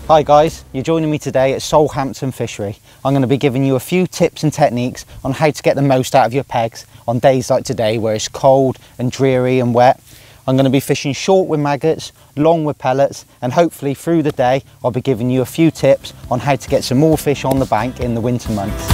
Hi guys, you're joining me today at Southampton Fishery. I'm going to be giving you a few tips and techniques on how to get the most out of your pegs on days like today where it's cold and dreary and wet. I'm going to be fishing short with maggots, long with pellets, and hopefully through the day I'll be giving you a few tips on how to get some more fish on the bank in the winter months.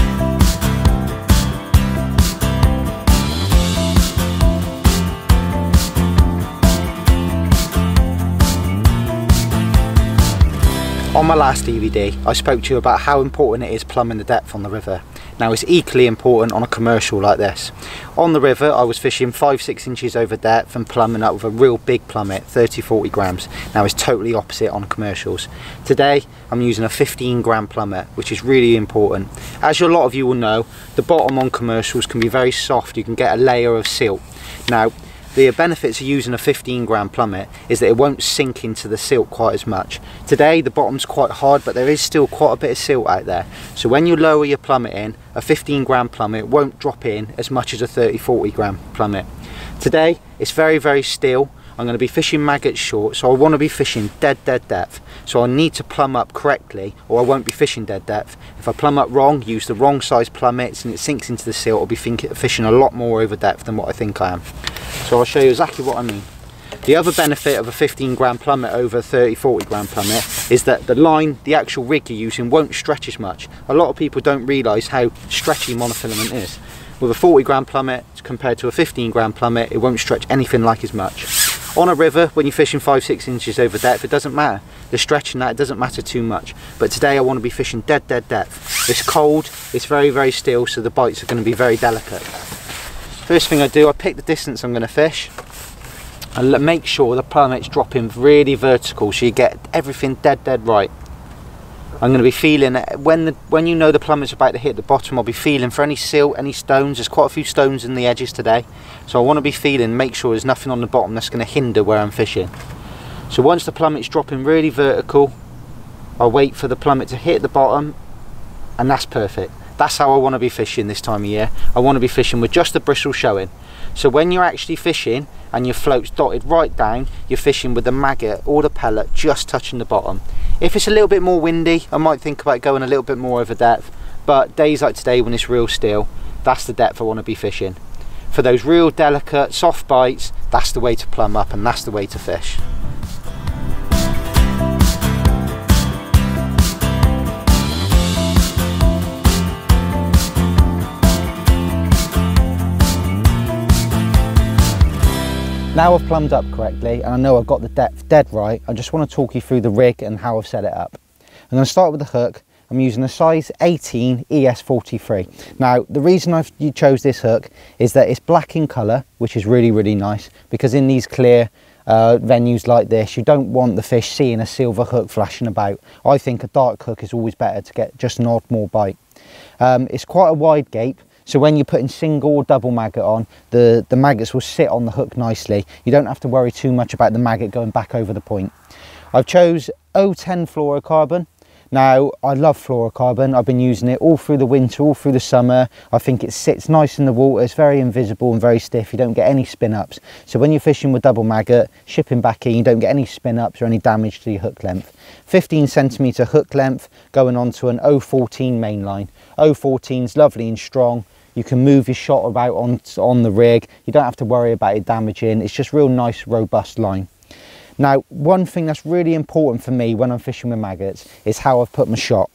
On my last DVD, I spoke to you about how important it is plumbing the depth on the river. Now it's equally important on a commercial like this. On the river I was fishing 5-6 inches over depth and plumbing up with a real big plummet, 30-40 grams. Now it's totally opposite on commercials. Today I'm using a 15 gram plummet, which is really important. As a lot of you will know, the bottom on commercials can be very soft, you can get a layer of silt. Now the benefits of using a 15 gram plummet is that it won't sink into the silt quite as much. Today the bottom's quite hard, but there is still quite a bit of silt out there. So when you lower your plummet in, a 15 gram plummet won't drop in as much as a 30-40 gram plummet. Today it's very still. I'm going to be fishing maggot short, so I want to be fishing dead depth. So I need to plumb up correctly or I won't be fishing dead depth. If I plumb up wrong, use the wrong size plummets and it sinks into the silt, I'll be fishing a lot more over depth than what I think I am. So I'll show you exactly what I mean. The other benefit of a 15 gram plummet over a 30-40 gram plummet is that the line, the actual rig you're using, won't stretch as much. A lot of people don't realise how stretchy monofilament is. With a 40 gram plummet compared to a 15 gram plummet, it won't stretch anything like as much. On a river, when you're fishing 5-6 inches over depth, it doesn't matter. The stretch and that, it doesn't matter too much. But today I want to be fishing dead depth. It's cold, it's very still, so the bites are going to be very delicate. First thing I do, I pick the distance I'm going to fish and make sure the plummet's dropping really vertical so you get everything dead right. I'm going to be feeling it when you know the plummet's about to hit the bottom. I'll be feeling for any silt, any stones. There's quite a few stones in the edges today, so I want to be feeling, make sure there's nothing on the bottom that's going to hinder where I'm fishing. So once the plummet's dropping really vertical, I'll wait for the plummet to hit the bottom, and that's perfect. That's how I want to be fishing this time of year. I want to be fishing with just the bristle showing. So when you're actually fishing and your float's dotted right down, you're fishing with the maggot or the pellet just touching the bottom. If it's a little bit more windy, I might think about going a little bit more over depth, but days like today when it's real still, that's the depth I want to be fishing. For those real delicate, soft bites, that's the way to plumb up and that's the way to fish. Now I've plumbed up correctly and I know I've got the depth dead right, I just want to talk you through the rig and how I've set it up. I'm going to start with the hook. I'm using a size 18 ES43. Now the reason you chose this hook is that it's black in colour, which is really nice, because in these clear venues like this you don't want the fish seeing a silver hook flashing about. I think a dark hook is always better to get just an odd more bite. It's quite a wide gape, so when you're putting single or double maggot on, the maggots will sit on the hook nicely. You don't have to worry too much about the maggot going back over the point. I've chose 010 fluorocarbon. Now I love fluorocarbon, I've been using it all through the winter, all through the summer. I think it sits nice in the water, it's very invisible and very stiff, you don't get any spin ups. So when you're fishing with double maggot, shipping back in, you don't get any spin ups or any damage to your hook length. 15 centimetre hook length going on to an 014 main line. 014's lovely and strong. You can move your shot about on the rig, you don't have to worry about it damaging, it's just real nice robust line. Now one thing that's really important for me when I'm fishing with maggots is how I've put my shot.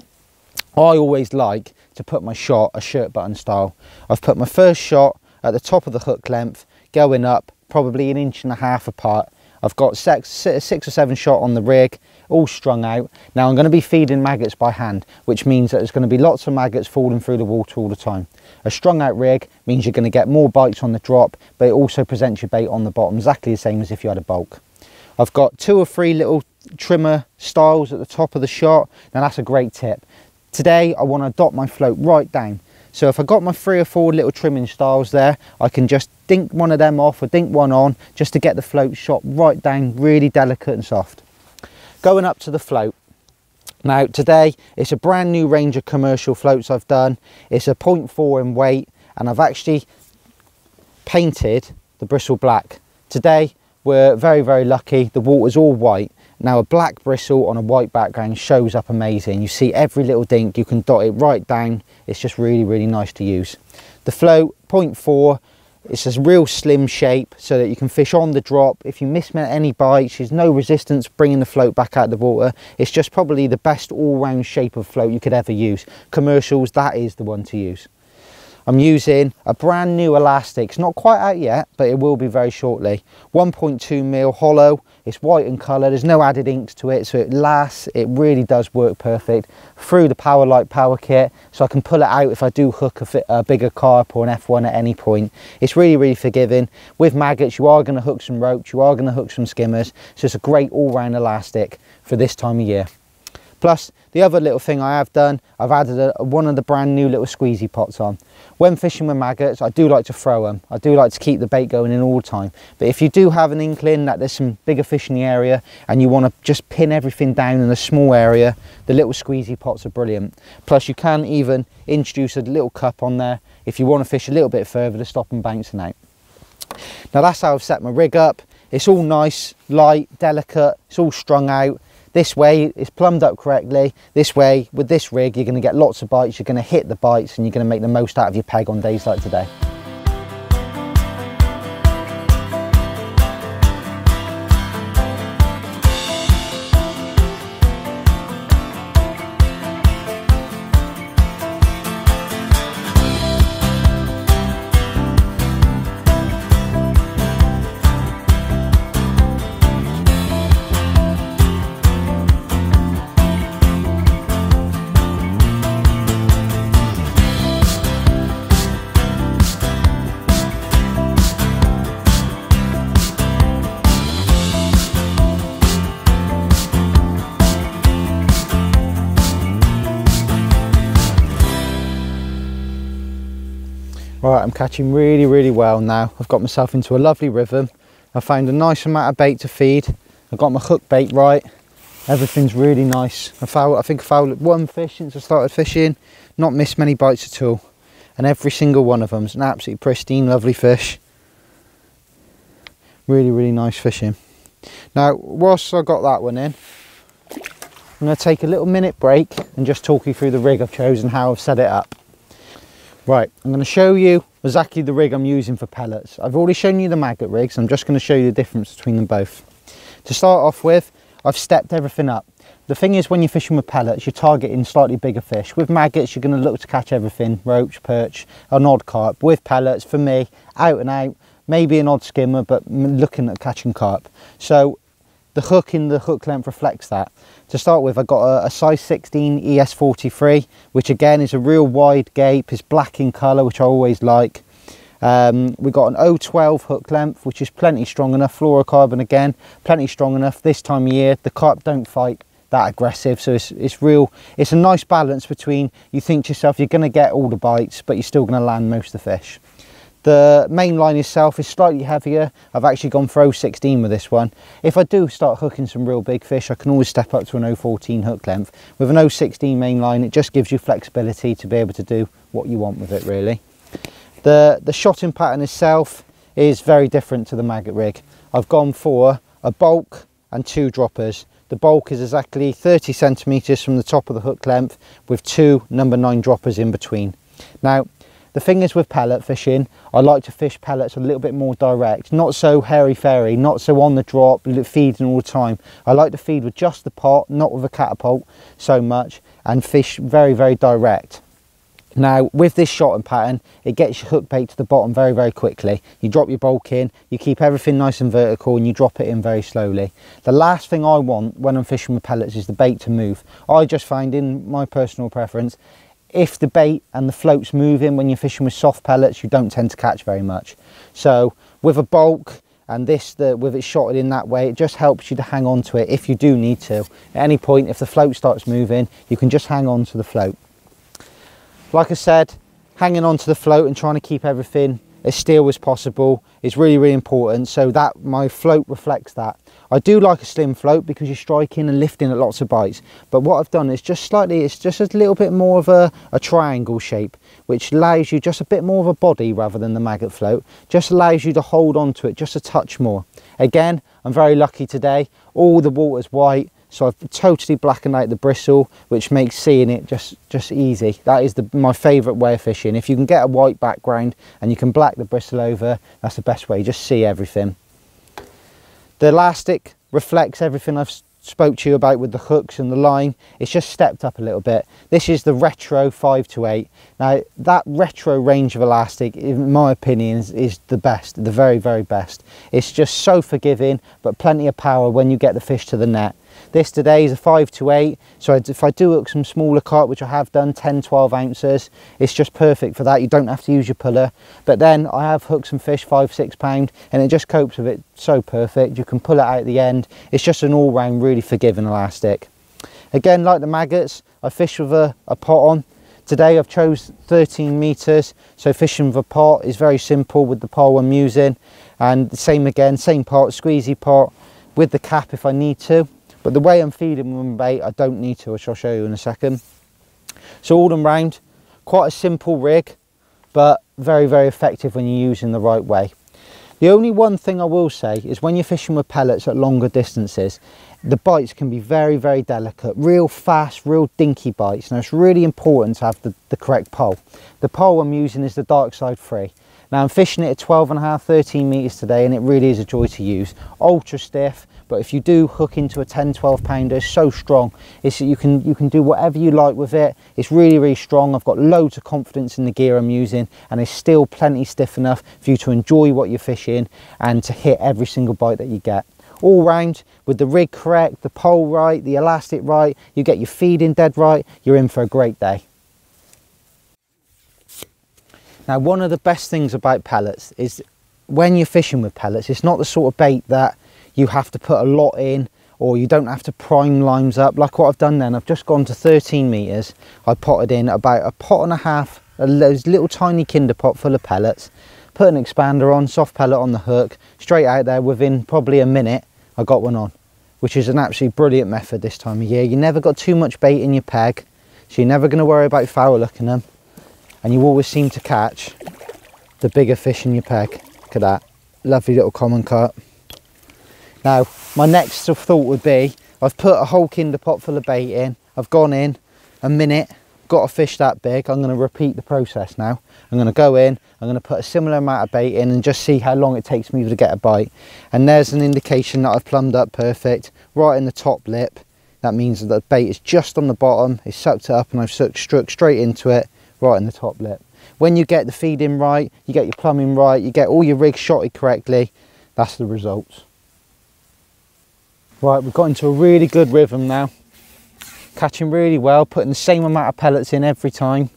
I always like to put my shot a shirt button style. I've put my first shot at the top of the hook length, going up probably 1.5 inches apart. I've got 6 or 7 shot on the rig, all strung out. Now I'm going to be feeding maggots by hand, which means that there's going to be lots of maggots falling through the water all the time. A strung out rig means you're going to get more bites on the drop, but it also presents your bait on the bottom exactly the same as if you had a bulk. I've got 2 or 3 little trimmer styles at the top of the shot. Now that's a great tip. Today I want to dot my float right down. So if I got my 3 or 4 little trimming styles there, I can just dink one of them off or dink one on just to get the float shot right down, really delicate and soft. Going up to the float. Now today it's a brand new range of commercial floats I've done. It's a 0.4 in weight and I've actually painted the bristle black. Today we're very, very lucky. The water's all white. Now a black bristle on a white background shows up amazing. You see every little dink, you can dot it right down. It's just really, really nice to use. The float, 0.4, it's a real slim shape so that you can fish on the drop. If you miss any bites, there's no resistance bringing the float back out of the water. It's just probably the best all-round shape of float you could ever use. Commercials, that is the one to use. I'm using a brand new elastic. It's not quite out yet, but it will be very shortly. 1.2mm hollow. It's white in colour. There's no added inks to it, so it lasts. It really does work perfect. Through the Powerlight power kit, so I can pull it out if I do hook a bigger carp or an F1 at any point. It's really, really forgiving. With maggots, you are going to hook some roach, you are going to hook some skimmers, so it's a great all-round elastic for this time of year. Plus, the other little thing I have done, I've added one of the brand new little squeezy pots on. When fishing with maggots, I do like to throw them. I do like to keep the bait going in all the time. But if you do have an inkling that there's some bigger fish in the area and you want to just pin everything down in a small area, the little squeezy pots are brilliant. Plus, you can even introduce a little cup on there if you want to fish a little bit further to stop them bouncing out. Now that's how I've set my rig up. It's all nice, light, delicate, it's all strung out. This way it's plumbed up correctly. This way, with this rig, you're going to get lots of bites, you're going to hit the bites, and you're going to make the most out of your peg on days like today. Right, I'm catching really, really well now. I've got myself into a lovely rhythm. I found a nice amount of bait to feed. I've got my hook bait right. Everything's really nice. I think I fouled one fish since I started fishing. Not missed many bites at all. And every single one of them is an absolutely pristine, lovely fish. Really, really nice fishing. Now, whilst I got that one in, I'm going to take a little minute break and just talk you through the rig I've chosen, how I've set it up. Right, I'm going to show you exactly the rig I'm using for pellets. I've already shown you the maggot rigs. I'm just going to show you the difference between them both. To start off with, I've stepped everything up. The thing is, when you're fishing with pellets, you're targeting slightly bigger fish. With maggots, you're going to look to catch everything: roach, perch, an odd carp. With pellets, for me, out and out, maybe an odd skimmer, but looking at catching carp. So the hook in the hook length reflects that. To start with, I got a size 16 ES43, which again is a real wide gape. It's black in colour, which I always like. We got an 012 hook length, which is plenty strong enough. Fluorocarbon again, plenty strong enough. This time of year, the carp don't fight that aggressive, so it's a nice balance between, you think to yourself you're going to get all the bites, but you're still going to land most of the fish. The main line itself is slightly heavier. I've actually gone for 016 with this one. If I do start hooking some real big fish, I can always step up to an 014 hook length. With an 016 main line, it just gives you flexibility to be able to do what you want with it, really. The shotting pattern itself is very different to the maggot rig. I've gone for a bulk and 2 droppers. The bulk is exactly 30 centimetres from the top of the hook length, with 2 number 9 droppers in between. Now, the thing is, with pellet fishing, I like to fish pellets a little bit more direct, not so hairy-fairy, not so on the drop, feeding all the time. I like to feed with just the pot, not with a catapult so much, and fish very, very direct. Now, with this shotting pattern, it gets your hook bait to the bottom very, very quickly. You drop your bulk in, you keep everything nice and vertical, and you drop it in very slowly. The last thing I want when I'm fishing with pellets is the bait to move. I just find, in my personal preference, if the bait and the float's moving when you're fishing with soft pellets, you don't tend to catch very much. So with a bulk and with it shotted in that way, it just helps you to hang on to it if you do need to. At any point, if the float starts moving, you can just hang on to the float. Like I said, hanging on to the float and trying to keep everything as still as possible is really, really important, so that my float reflects that. I do like a slim float because you're striking and lifting at lots of bites, but what I've done is just slightly, it's just a little bit more of a triangle shape, which allows you just a bit more of a body rather than the Maggot float, just allows you to hold on to it just a touch more. Again, I'm very lucky today, all the water's white, so I've totally blackened out the bristle, which makes seeing it just easy. That is my favourite way of fishing. If you can get a white background and you can black the bristle over, that's the best way, just see everything. The elastic reflects everything I've spoke to you about with the hooks and the line. It's just stepped up a little bit. This is the retro 5 to 8. Now that retro range of elastic, in my opinion, is the best, the very, very best. It's just so forgiving, but plenty of power when you get the fish to the net. This today is a 5 to 8, so if I do hook some smaller carp, which I have done, 10-12 ounces, it's just perfect for that. You don't have to use your puller. But then I have hooked some fish 5-6 pound, and it just copes with it so perfect. You can pull it out at the end. It's just an all-round really forgiving elastic. Again, like the Maggots, I fish with a pot on. Today I've chose 13 meters, so fishing with a pot is very simple with the pole I'm using. And the same again, same pot, squeezy pot with the cap if I need to. But the way I'm feeding with my bait, I don't need to, which I'll show you in a second. So all round, quite a simple rig, but very, very effective when you're using the right way. The only one thing I will say is when you're fishing with pellets at longer distances, the bites can be very, very delicate, real fast, real dinky bites. Now it's really important to have the correct pole. The pole I'm using is the Dark Side 3. Now I'm fishing it at 12.5, 13 meters today, and it really is a joy to use. Ultra stiff, but if you do hook into a 10-12 pounder, it's so strong. You can do whatever you like with it. It's really, really strong. I've got loads of confidence in the gear I'm using, and it's still plenty stiff enough for you to enjoy what you're fishing and to hit every single bite that you get. All round, with the rig correct, the pole right, the elastic right, you get your feeding dead right, you're in for a great day. Now, one of the best things about pellets is when you're fishing with pellets, it's not the sort of bait that you have to put a lot in, or you don't have to prime limes up. Like what I've done then, I've just gone to 13 meters. I potted in about a pot and a half, those little tiny kinder pot full of pellets, put an expander on, soft pellet on the hook, straight out there. Within probably a minute, I got one on, which is an absolutely brilliant method this time of year. You never got too much bait in your peg, so you're never going to worry about foul looking them. And you always seem to catch the bigger fish in your peg. Look at that, lovely little common carp. Now, my next thought would be, I've put a whole kinder pot full of bait in, I've gone in a minute, got a fish that big. I'm going to repeat the process now. I'm going to go in, I'm going to put a similar amount of bait in and just see how long it takes me to get a bite. And there's an indication that I've plumbed up perfect, right in the top lip. That means that the bait is just on the bottom, it's sucked it up, and I've struck straight into it, right in the top lip. When you get the feeding right, you get your plumbing right, you get all your rigs shotted correctly, that's the results. Right, we've got into a really good rhythm now. Catching really well, putting the same amount of pellets in every time.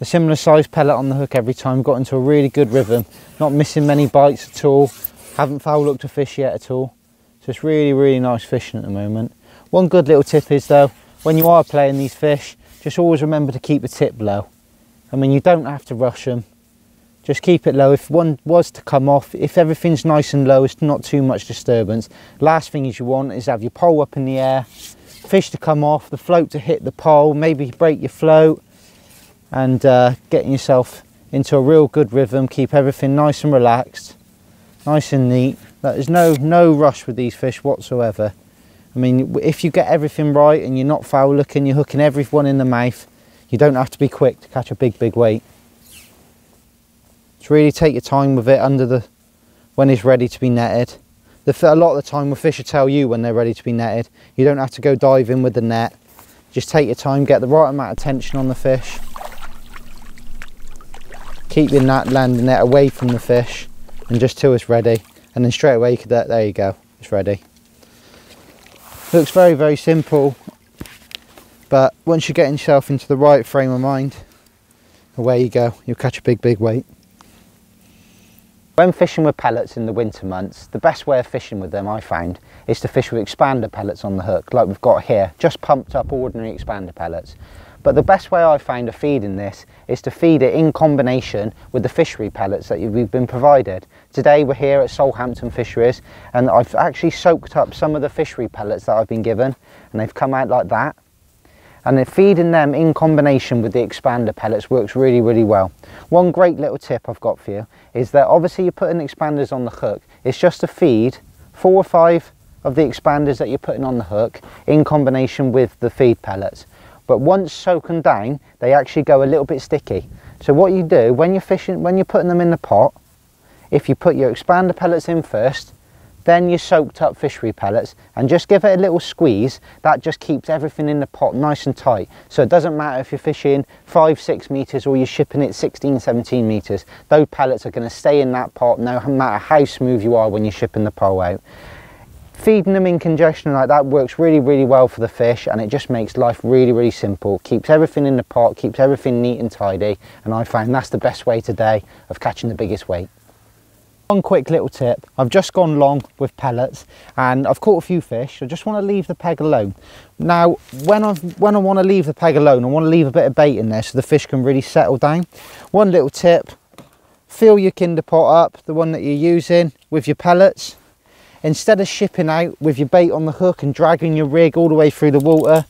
A similar size pellet on the hook every time. Got into a really good rhythm. Not missing many bites at all. Haven't foul looked a fish yet at all. So it's really, really nice fishing at the moment. One good little tip is though, when you are playing these fish, just always remember to keep the tip low. I mean, you don't have to rush them. Just keep it low. If one was to come off, if everything's nice and low, it's not too much disturbance. Last thing you want is have your pole up in the air, fish to come off, the float to hit the pole, maybe break your float, and getting yourself into a real good rhythm. Keep everything nice and relaxed, nice and neat. There's no rush with these fish whatsoever. I mean, if you get everything right and you're not foul looking, you're hooking everyone in the mouth, you don't have to be quick to catch a big weight. Just really take your time with it when it's ready to be netted. A lot of the time the fish will tell you when they're ready to be netted. You don't have to go diving with the net. Just take your time, get the right amount of tension on the fish. Keep your landing net away from the fish, and just till it's ready. And then straight away, there you go, it's ready. Looks very, very simple, but once you get yourself into the right frame of mind, away you go, you'll catch a big weight. When fishing with pellets in the winter months, the best way of fishing with them, I found, is to fish with expander pellets on the hook, like we've got here, just pumped up ordinary expander pellets. But the best way I found of feeding this is to feed it in combination with the fishery pellets that we've been provided. Today we're here at Southampton Fisheries, and I've actually soaked up some of the fishery pellets that I've been given, and they've come out like that. And then feeding them in combination with the expander pellets works really, really well. One great little tip I've got for you is that obviously you're putting expanders on the hook. It's just to feed 4 or 5 of the expanders that you're putting on the hook in combination with the feed pellets. But once soaking down, they actually go a little bit sticky. So what you do when you're fishing, when you're putting them in the pot, if you put your expander pellets in first, then your soaked up fishery pellets, and just give it a little squeeze, that just keeps everything in the pot nice and tight. So it doesn't matter if you're fishing 5-6 meters or you're shipping it 16-17 meters, those pellets are going to stay in that pot no matter how smooth you are when you're shipping the pole out. Feeding them in conjunction like that works really, really well for the fish, and it just makes life really, really simple. Keeps everything in the pot, keeps everything neat and tidy, and I find that's the best way today of catching the biggest weight. One quick little tip, I've just gone long with pellets and I've caught a few fish. I just want to leave the peg alone. Now when I want to leave the peg alone, I want to leave a bit of bait in there so the fish can really settle down. One little tip, fill your kinder pot up, the one that you're using, with your pellets. Instead of shipping out with your bait on the hook and dragging your rig all the way through the water,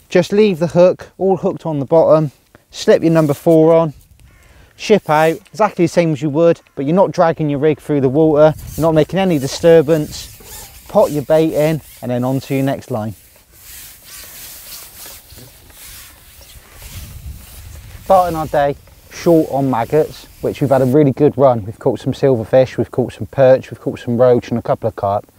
just leave the hook all hooked on the bottom, slip your number 4 on, ship out exactly the same as you would, but you're not dragging your rig through the water, you're not making any disturbance. Pot your bait in and then on to your next line. Starting our day short on maggots, which we've had a really good run. We've caught some silverfish, we've caught some perch, we've caught some roach and a couple of carp.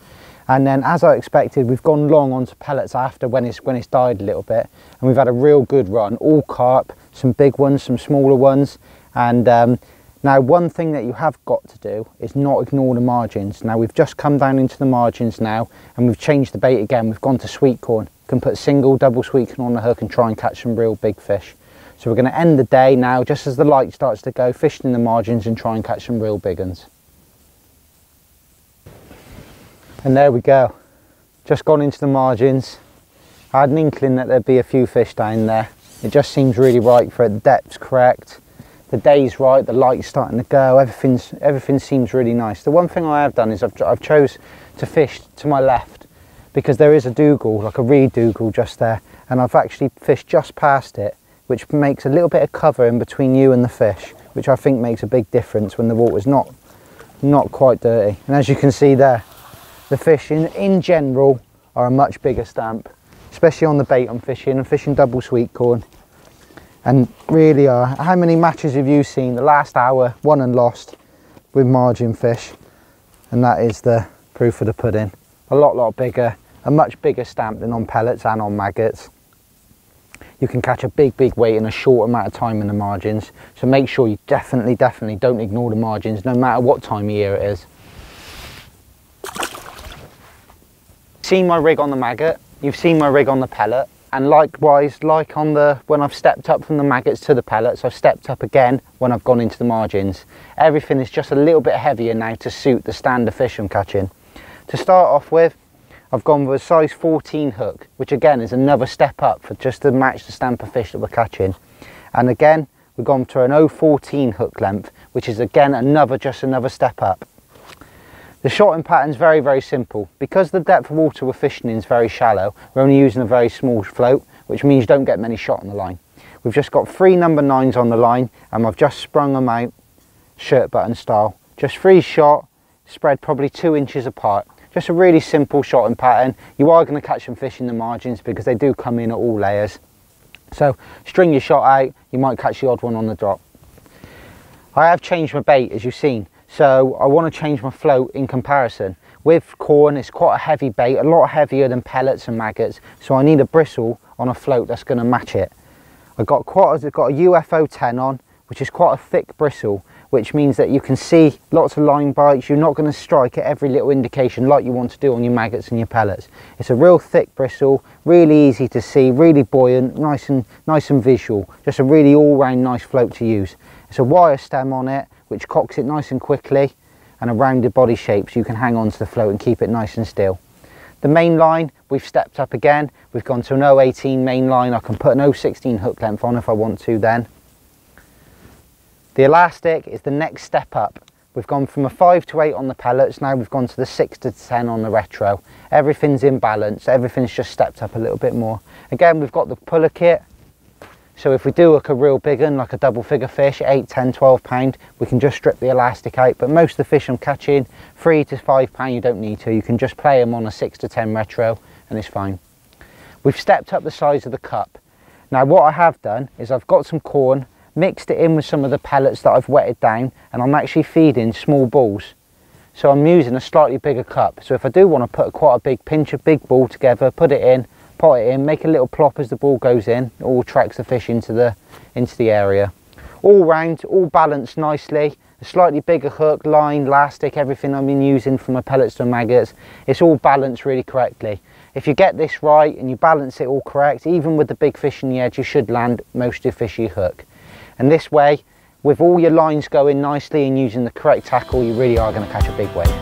And then as I expected, we've gone long onto pellets after when it's died a little bit, and we've had a real good run, all carp, some big ones, some smaller ones. And now one thing that you have got to do is not ignore the margins. Now we've just come down into the margins now and we've changed the bait again. We've gone to sweet corn. You can put single, double sweet corn on the hook and try and catch some real big fish. So we're going to end the day now just as the light starts to go, fishing in the margins and try and catch some real big ones. And there we go, just gone into the margins. I had an inkling that there'd be a few fish down there. It just seems really right for it, the depth's correct. The day's right, the light's starting to go, everything seems really nice. The one thing I have done is I've chose to fish to my left because there is a doogal, like a reed doogal just there, and I've actually fished just past it, which makes a little bit of cover in between you and the fish, which I think makes a big difference when the water's not quite dirty. And as you can see there, the fish in general are a much bigger stamp, especially on the bait I'm fishing double sweet corn. And really how many matches have you seen the last hour, won and lost with margin fish? And that is the proof of the pudding. A lot bigger, a much bigger stamp than on pellets and on maggots. You can catch a big weight in a short amount of time in the margins. So make sure you definitely don't ignore the margins no matter what time of year it is. Seen my rig on the maggot, you've seen my rig on the pellet. And likewise, like on when I've stepped up from the maggots to the pellets, I've stepped up again when I've gone into the margins. Everything is just a little bit heavier now to suit the standard fish I'm catching. To start off with, I've gone with a size 14 hook, which again is another step up for just to match the stamp of fish that we're catching. And again, we've gone to an 0.14 hook length, which is again just another step up. The shotting pattern is very simple. Because the depth of water we're fishing in is very shallow, we're only using a very small float, which means you don't get many shot on the line. We've just got 3 number 9s on the line and I've just sprung them out shirt button style. Just 3 shot, spread probably 2 inches apart. Just a really simple shotting pattern. You are going to catch some fish in the margins because they do come in at all layers. So string your shot out, you might catch the odd one on the drop. I have changed my bait as you've seen. So I want to change my float in comparison. With corn, it's quite a heavy bait, a lot heavier than pellets and maggots. So I need a bristle on a float that's going to match it. I've got a UFO 10 on, which is quite a thick bristle, which means that you can see lots of line bites. You're not going to strike at every little indication like you want to do on your maggots and your pellets. It's a real thick bristle, really easy to see, really buoyant, nice and visual. Just a really all-round nice float to use. It's a wire stem on it, which cocks it nice and quickly, and a rounded body shape so you can hang on to the float and keep it nice and still. The main line we've stepped up again. We've gone to an 018 main line. I can put an 016 hook length on if I want to then. The elastic is the next step up. We've gone from a 5 to 8 on the pellets, now we've gone to the 6 to 10 on the retro. Everything's in balance, everything's just stepped up a little bit more. Again, we've got the puller kit, so if we do hook a real big one, like a double figure fish, 8, 10, 12 pound, we can just strip the elastic out. But most of the fish I'm catching, 3 to 5 pound, you don't need to. You can just play them on a 6 to 10 retro and it's fine. We've stepped up the size of the cup. Now what I have done is I've got some corn, mixed it in with some of the pellets that I've wetted down, and I'm actually feeding small balls. So I'm using a slightly bigger cup. So if I do want to put quite a big pinch of big ball together, put it in, pot it in, make a little plop as the ball goes in, it all tracks the fish into the area. All round, all balanced nicely. A slightly bigger hook, line, elastic, everything I've been using from my pellets to maggots, it's all balanced really correctly. If you get this right and you balance it all correct, even with the big fish in the edge, you should land most of your fish you hook. And this way, with all your lines going nicely and using the correct tackle, you really are going to catch a big wave.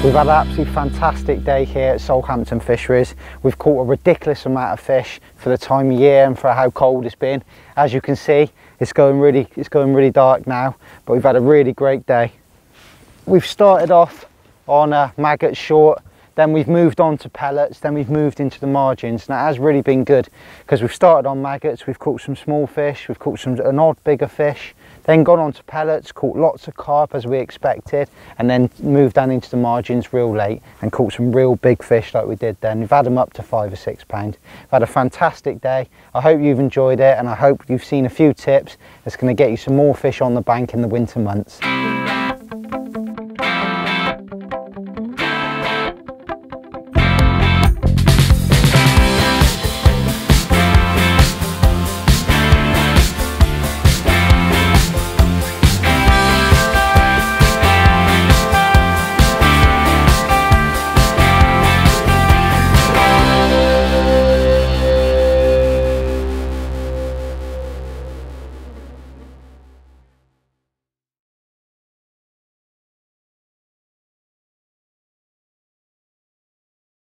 We've had an absolutely fantastic day here at Southampton Fisheries. We've caught a ridiculous amount of fish for the time of year and for how cold it's been. As you can see, it's going really dark now, but we've had a really great day. We've started off on a maggot short, then we've moved on to pellets, then we've moved into the margins. Now it has really been good because we've started on maggots, we've caught some small fish, we've caught an odd bigger fish, then gone on to pellets, caught lots of carp as we expected, and then moved down into the margins real late and caught some real big fish like we did then. We've had them up to 5 or 6 pound. We've had a fantastic day. I hope you've enjoyed it and I hope you've seen a few tips that's going to get you some more fish on the bank in the winter months.